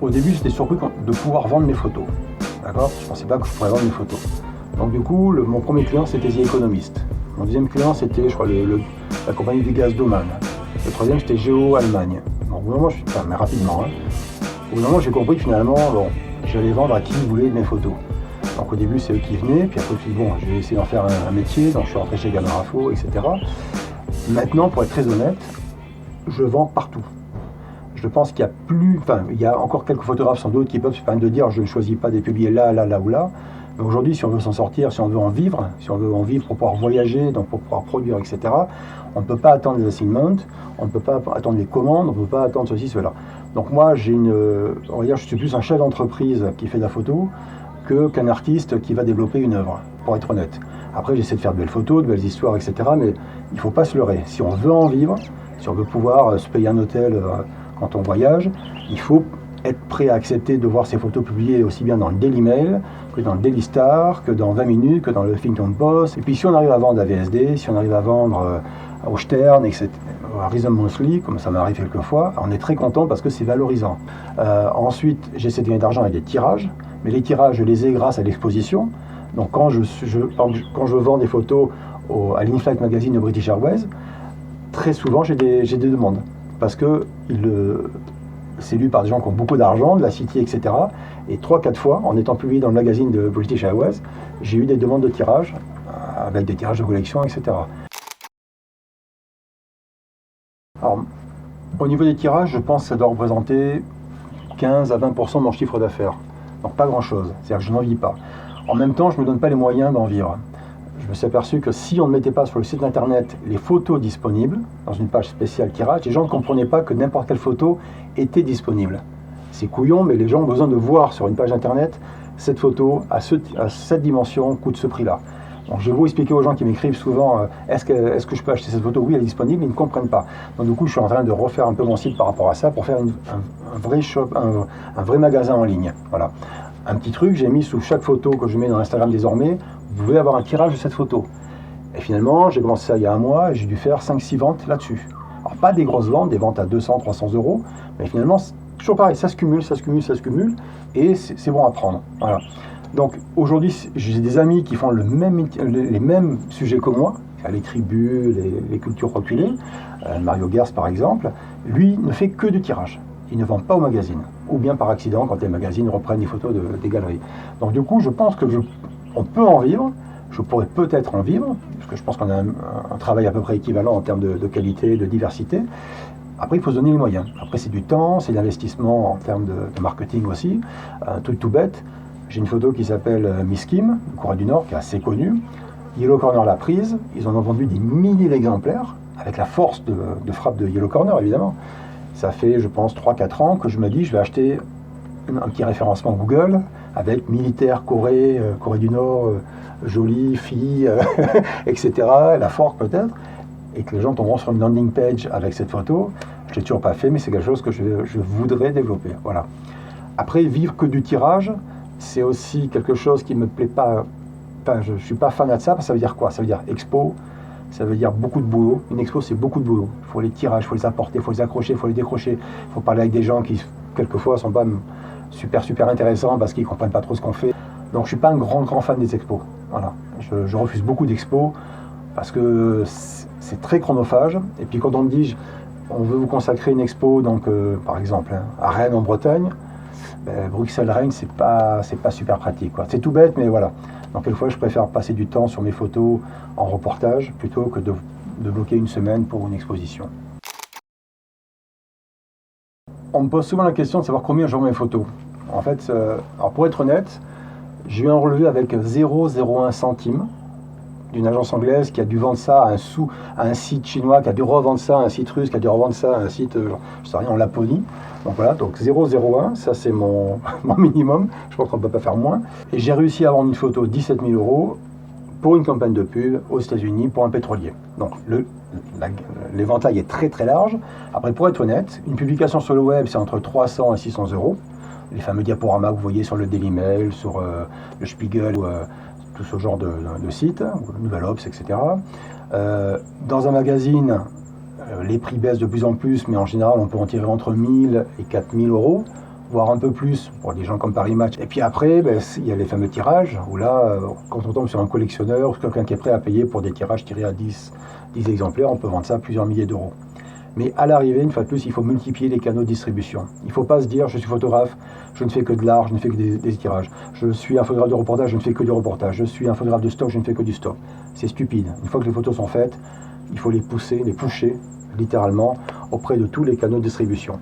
Au début, j'étais surpris de pouvoir vendre mes photos. D'accord ? Je ne pensais pas que je pourrais vendre mes photos. Donc du coup, mon premier client, c'était The Economist. Mon deuxième client, c'était, je crois, la compagnie du gaz d'Oman. Le troisième, c'était Géo Allemagne. Donc, au bout d'un moment, mais rapidement, hein. Au bout d'un moment, j'ai compris que finalement, bon, j'allais vendre à qui voulait mes photos. Donc au début, c'est eux qui venaient, puis après, je me suis dit, bon, je vais essayer d'en faire un métier, donc je suis rentré chez Gamma Info, etc. Maintenant, pour être très honnête, je vends partout. Je pense qu'il y a plus, enfin, il y a encore quelques photographes sans doute qui peuvent se permettre de dire, je ne choisis pas de publier là, là, là ou là. Mais aujourd'hui, si on veut s'en sortir, si on veut en vivre, pour pouvoir voyager, donc pour pouvoir produire, etc., on ne peut pas attendre les assignments, on ne peut pas attendre les commandes, on ne peut pas attendre ceci, cela. Donc moi, on va dire, je suis plus un chef d'entreprise qui fait de la photo qu'un artiste qui va développer une œuvre, pour être honnête. Après, j'essaie de faire de belles photos, de belles histoires, etc., mais il ne faut pas se leurrer. Si on veut en vivre, si on veut pouvoir se payer un hôtel quand on voyage, il faut être prêt à accepter de voir ses photos publiées aussi bien dans le Daily Mail, que dans le Daily Star, que dans 20 minutes, que dans le Huffington Post. Et puis si on arrive à vendre à VSD, si on arrive à vendre au Stern, etc., à Rhythm Monthly, comme ça m'arrive quelquefois, on est très content parce que c'est valorisant. Ensuite, j'essaie de gagner d'argent avec des tirages, mais les tirages, je les ai grâce à l'exposition. Donc quand je vends des photos à l'Inflight Magazine de British Airways, très souvent j'ai des demandes. Parce que c'est lu par des gens qui ont beaucoup d'argent, de la City, etc. Et 3-4 fois, en étant publié dans le magazine de British Airways, j'ai eu des demandes de tirage, avec des tirages de collection, etc. Alors, au niveau des tirages, je pense que ça doit représenter 15 à 20% de mon chiffre d'affaires. Donc pas grand-chose, c'est-à-dire que je n'en vis pas. En même temps, je ne me donne pas les moyens d'en vivre. Je me suis aperçu que si on ne mettait pas sur le site internet les photos disponibles, dans une page spéciale tirage, les gens ne comprenaient pas que n'importe quelle photo était disponible. C'est couillon, mais les gens ont besoin de voir sur une page internet cette photo à cette dimension coûte ce prix-là. Donc je vais vous expliquer aux gens qui m'écrivent souvent est-ce que je peux acheter cette photo? Oui, elle est disponible, ils ne comprennent pas. Donc du coup, je suis en train de refaire un peu mon site par rapport à ça pour faire un vrai shop, un vrai magasin en ligne. Voilà. Un petit truc, j'ai mis sous chaque photo que je mets dans Instagram désormais, vous pouvez avoir un tirage de cette photo. Et finalement, j'ai commencé ça il y a un mois et j'ai dû faire 5-6 ventes là-dessus. Alors pas des grosses ventes, des ventes à 200-300 euros, mais finalement, c'est toujours pareil, ça se cumule, et c'est bon à prendre. Voilà. Donc aujourd'hui, j'ai des amis qui font les mêmes sujets que moi, les tribus, les cultures reculées, Mario Gers par exemple, lui ne fait que du tirage. Il ne vend pas au magazine, ou bien par accident quand les magazines reprennent des photos des galeries. Donc du coup, je pense on peut en vivre, je pourrais peut-être en vivre, parce que je pense qu'on a un travail à peu près équivalent en termes de qualité, de diversité. Après, il faut se donner les moyens. Après, c'est du temps, c'est de l'investissement en termes de marketing aussi. Un truc tout bête, j'ai une photo qui s'appelle Miss Kim, Corée du Nord, qui est assez connue. Yellow Corner l'a prise, ils en ont vendu des milliers d'exemplaires, avec la force de frappe de Yellow Corner, évidemment. Ça fait, je pense, 3-4 ans que je me dis, je vais acheter un petit référencement Google avec militaire Corée du Nord, jolie fille, etc., la force peut-être, et que les gens tomberont sur une landing page avec cette photo. Je ne l'ai toujours pas fait, mais c'est quelque chose que je voudrais développer. Voilà. Après, vivre que du tirage, c'est aussi quelque chose qui ne me plaît pas. Enfin, je ne suis pas fan de ça, parce que ça veut dire quoi? Ça veut dire expo. Ça veut dire beaucoup de boulot. Une expo, c'est beaucoup de boulot. Il faut les tirages, il faut les apporter, il faut les accrocher, il faut les décrocher. Il faut parler avec des gens qui, quelquefois, ne sont pas super intéressants parce qu'ils ne comprennent pas trop ce qu'on fait. Donc, je ne suis pas un grand fan des expos. Voilà. Je refuse beaucoup d'expos parce que c'est très chronophage. Et puis, quand on me dit, on veut vous consacrer une expo, donc, par exemple, à Rennes, en Bretagne, Bruxelles-Rennes, c'est pas super pratique, quoi. C'est tout bête, mais voilà. Donc quelquefois, je préfère passer du temps sur mes photos en reportage plutôt que de bloquer une semaine pour une exposition. On me pose souvent la question de savoir combien je vends mes photos. En fait, alors pour être honnête, j'ai eu un relevé avec 0,01 centime d'une agence anglaise qui a dû vendre ça à un site chinois, qui a dû revendre ça à un site russe, qui a dû revendre ça à un site, je sais rien, en Laponie. Donc voilà, donc 0,01, ça c'est mon minimum, je pense qu'on ne peut pas faire moins. Et j'ai réussi à vendre une photo 17 000 € pour une campagne de pub aux États-Unis pour un pétrolier. Donc l'éventail est très large. Après, pour être honnête, une publication sur le web, c'est entre 300 et 600 €. Les fameux diaporamas que vous voyez sur le Daily Mail, sur le Spiegel, tout ce genre de sites, Nouvelle Obs, etc. Dans un magazine, les prix baissent de plus en plus, mais en général, on peut en tirer entre 1000 et 4000 €. voire un peu plus pour des gens comme Paris Match. Et puis après, ben, il y a les fameux tirages, où là, quand on tombe sur un collectionneur, ou quelqu'un qui est prêt à payer pour des tirages tirés à 10 exemplaires, on peut vendre ça à plusieurs milliers d'euros. Mais à l'arrivée, une fois de plus, il faut multiplier les canaux de distribution. Il ne faut pas se dire, je suis photographe, je ne fais que de l'art, je ne fais que des tirages. Je suis un photographe de reportage, je ne fais que du reportage. Je suis un photographe de stock, je ne fais que du stock. C'est stupide. Une fois que les photos sont faites, il faut les pousser, les pusher, littéralement, auprès de tous les canaux de distribution.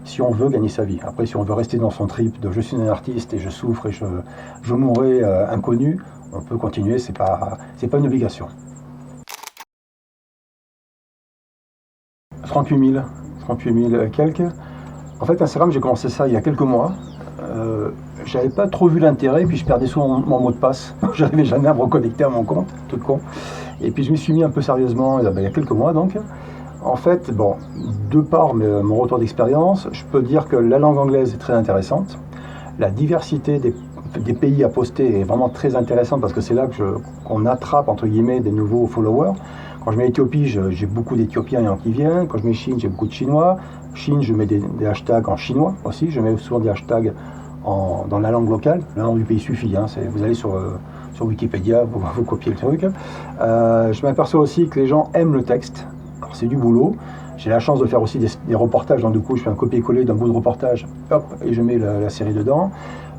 Si on veut gagner sa vie. Après, si on veut rester dans son trip de je suis un artiste et je souffre et je mourrai inconnu, on peut continuer, c'est pas une obligation. 38 000 quelques. En fait, Instagram, j'ai commencé ça il y a quelques mois. J'avais pas trop vu l'intérêt, puis je perdais souvent mon mot de passe. J'arrivais jamais à me reconnecter à mon compte, tout con. Et puis je m'y suis mis un peu sérieusement il y a quelques mois donc. En fait, bon, de par mon retour d'expérience, je peux dire que la langue anglaise est très intéressante. La diversité des pays à poster est vraiment très intéressante parce que c'est là qu'on attrape, entre guillemets, des nouveaux followers. Quand je mets Éthiopie, j'ai beaucoup d'Éthiopiens qui viennent. Quand je mets Chine, j'ai beaucoup de Chinois. Chine, je mets des hashtags en chinois aussi. Je mets souvent des hashtags dans la langue locale. La langue du pays suffit. Hein. Vous allez sur Wikipédia, vous copiez le truc. Je m'aperçois aussi que les gens aiment le texte. Alors c'est du boulot. J'ai la chance de faire aussi des reportages. Donc du coup, je fais un copier-coller d'un bout de reportage, hop, et je mets la série dedans.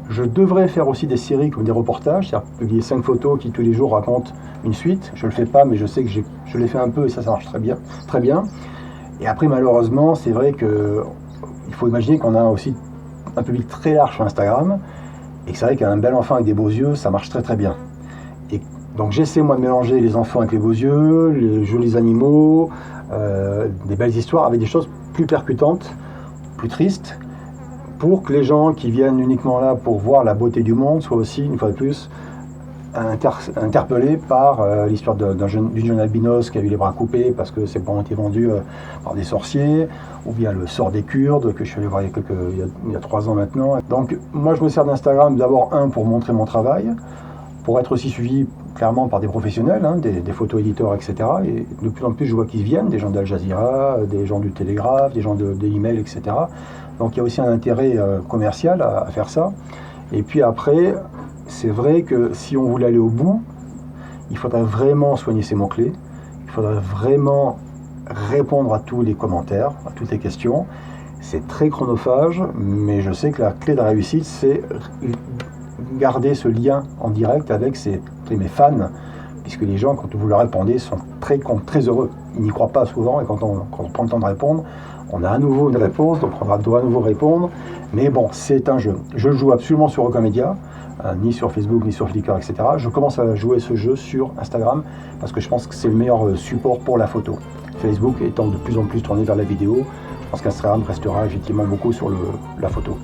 Je devrais faire aussi des séries comme des reportages, c'est-à-dire publier 5 photos qui tous les jours racontent une suite. Je ne le fais pas, mais je sais que je l'ai fait un peu et ça marche très bien. Très bien. Et après, malheureusement, c'est vrai qu'il faut imaginer qu'on a aussi un public très large sur Instagram et que c'est vrai qu'un bel enfant avec des beaux yeux, ça marche très très bien. Et donc j'essaie moi de mélanger les enfants avec les beaux yeux, les jolis animaux, des belles histoires avec des choses plus percutantes, plus tristes, pour que les gens qui viennent uniquement là pour voir la beauté du monde soient aussi, une fois de plus, interpellés par l'histoire d'une jeune albinos qui a eu les bras coupés parce que ses bras ont été vendus par des sorciers, ou bien le sort des Kurdes que je suis allé voir il y a 3 ans maintenant. Donc moi je me sers d'Instagram d'abord pour montrer mon travail, pour être aussi suivi clairement par des professionnels, hein, des photo-éditeurs, etc. Et de plus en plus je vois qu'ils viennent, des gens d'Al Jazeera, des gens du Télégraphe, des gens de l'email, etc. Donc il y a aussi un intérêt commercial à faire ça. Et puis après, c'est vrai que si on voulait aller au bout, il faudrait vraiment soigner ses mots-clés, il faudrait vraiment répondre à tous les commentaires, à toutes les questions. C'est très chronophage, mais je sais que la clé de la réussite, c'est garder ce lien en direct avec mes fans, puisque les gens, quand vous leur répondez, sont très heureux. Ils n'y croient pas souvent, et quand on prend le temps de répondre, on a à nouveau une réponse, donc on doit à nouveau répondre. Mais bon, c'est un jeu. Je le joue absolument sur aucun média, ni sur Facebook, ni sur Flickr, etc. Je commence à jouer ce jeu sur Instagram, parce que je pense que c'est le meilleur support pour la photo. Facebook étant de plus en plus tourné vers la vidéo, je pense qu'Instagram restera effectivement beaucoup sur la photo.